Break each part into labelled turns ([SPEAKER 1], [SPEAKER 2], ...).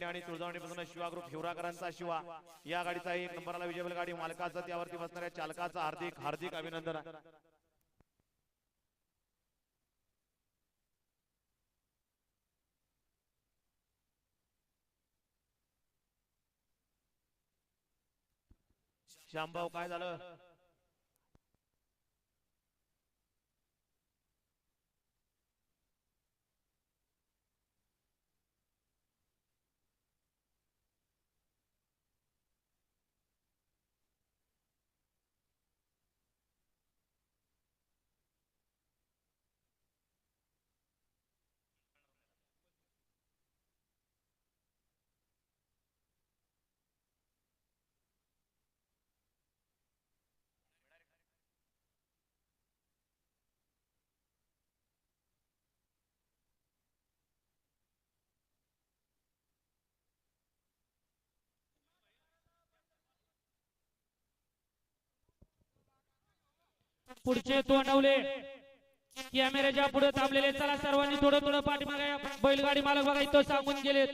[SPEAKER 1] आणि तुळजावणीपासून शिवा ग्रुप हिवराकरांचा शिवा या गाडीचा 1 नंबरला विजय गाडी मालकाचं त्यावरती बसणाऱ्या चालकाचं हार्दिक हार्दिक अभिनंदन. श्यामभाऊ काय झालं?
[SPEAKER 2] पुढचे तोंडवले कॅमेऱ्याच्या पुढे थांबलेले. चला सर्वांनी थोडं थोडं पाठीमागे. बैलगाडी मालक बघा इथं सांगून गेले.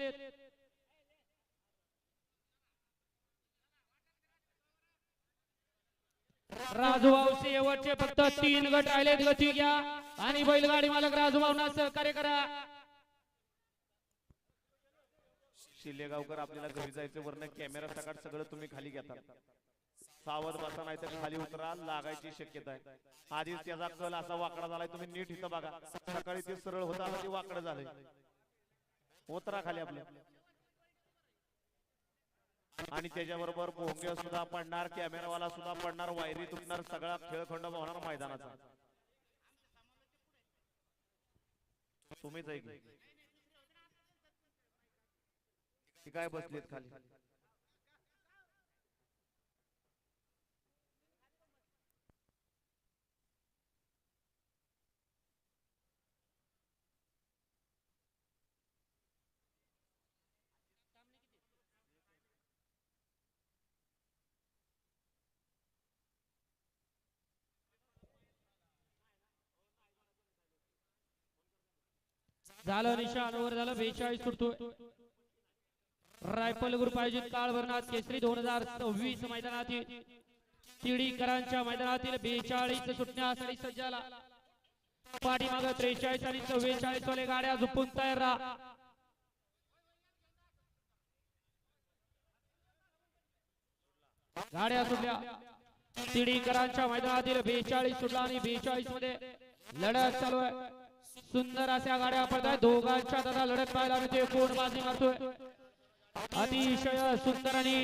[SPEAKER 2] राजूभाऊ शेवटचे फक्त 3 गट राहिलेत. गती घ्या आणि बैलगाडी मालक राजूभाऊंना सहकार्य करा.
[SPEAKER 1] शिलेगावकर आपल्याला घरी जायचं वरनं कॅमेरा सकाळ सगळं तुम्ही खाली घेता. सावध बसा नाही तर खाली उतरा लागायची शक्यता आहे. आधीच त्याचा कल असा वाकडा झालाय. तुम्ही नीट इथं बघा. सकाळी ते सरळ होता ते वाकडं झालंय. उतरा खाली आपल्या. आणि त्याच्याबरोबर भोंगे सुद्धा पडणार कॅमेरावाला सुद्धा पडणार वायरी तुटणार सगळा खेळखंड होणार मैदानाचा. तुम्हीच ऐक काय बसलेत खाली.
[SPEAKER 2] झालं निशाण ओव्हर झालं. 42 सुटतोय. रायफल ग्रुप आयोजित काळभरनाथ केसरी 2026 मैदानातील तिडीकरांच्या मैदानातील 42 सुटण्यासाठी सज्ज झाला. पाठीमागे 43 आणि 44 वाले गाड्या झुपून तयार राहा. गाड्या सुटल्या. तिडीकरांच्या मैदानातील 42 सुटला आणि 42 मध्ये लढत चालू आहे. सुंदर अशा गाड्या पडतात. दोघांच्या दादा लढत पाहायला मिळते. कोण बाजी मारतोय. अतिशय सुंदर आणि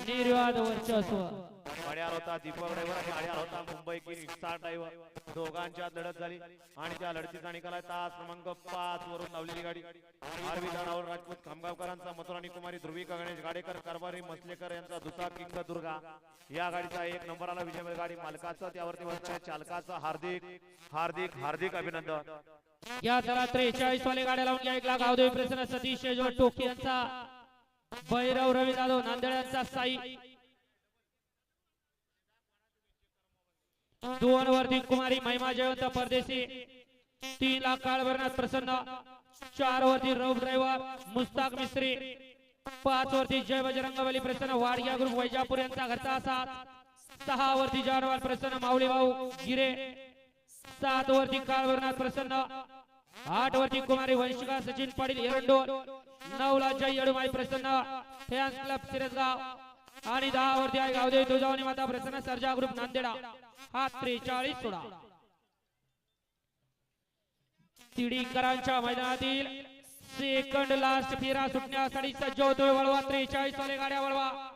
[SPEAKER 2] निर्वाद वर्चस्व.
[SPEAKER 1] गाड्या होता दीपक ड्रायव्हर आणि गाड्या होता मुंबई किंग स्टार ड्रायव्हर. दोघांच्या लढत झाली आणि त्या लढतीचा निकाल तास क्रमांक 5 वरून लावलेली गाडी आरवी दानावर राजपूत खामगावकरांचा मथुर आणि कुमारी ध्रुवी गणेश गाडेकर कारभारी मसलेकर यांचा दुसरा किंग दुर्गा या गाडीचा 1 नंबरला विजय गाडी मालकाचं त्यावरती बसणाऱ्या चालकाचं हार्दिक हार्दिक हार्दिक अभिनंदन.
[SPEAKER 2] या जरा 43 वाले गाड्या लावून घ्या. 1 लाख गावदेवी प्रसन्न सतीश टोकी यांचा भैरव रवी जाधव नांदेड यांचा साई. 2 वरती कुमारी महिमा जयवंत परदेशी. 3 लाख काळभरनाथ प्रसन्न. 4 वरती रौफ ड्रायव्हर मुस्ताक मिस्त्री. 5 वरती जय बजरंगबली प्रसन्न वाडग्या ग्रुप वैजापूर यांचा घरचा साथ. 6 वरती जानवाल प्रसन्न माऊली भाऊ गिरे. 7 वरती काळभरनाथ प्रसन्न. 8 वरती कुमारी वंशिका सचिन पाटील एरंडोल. 9 ला जय अडुमाई प्रसन्न फॅन्स क्लब सिरसगाव. आणि 10 वरती आहे गावदेवी तुळजावणी माता प्रसन्न सर्जा ग्रुप नांदेडा. हा 43 सोडा. तिडीकरांच्या मैदानातील सेकंड लास्ट फेरा सुटण्यासाठी सज्ज होतोय. वळवा 43 वाले गाड्या वळवा.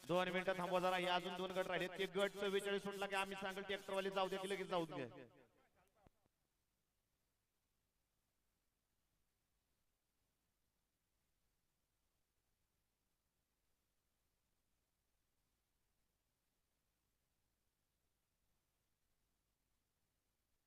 [SPEAKER 1] दोन मिनिटं थांबवा जरा. हे अजून 2 गट राहिले. ते गट 44 सुटला की आम्ही सांगेल ट्रॅक्टरवाले जाऊ दे की लगेच जाऊ दे.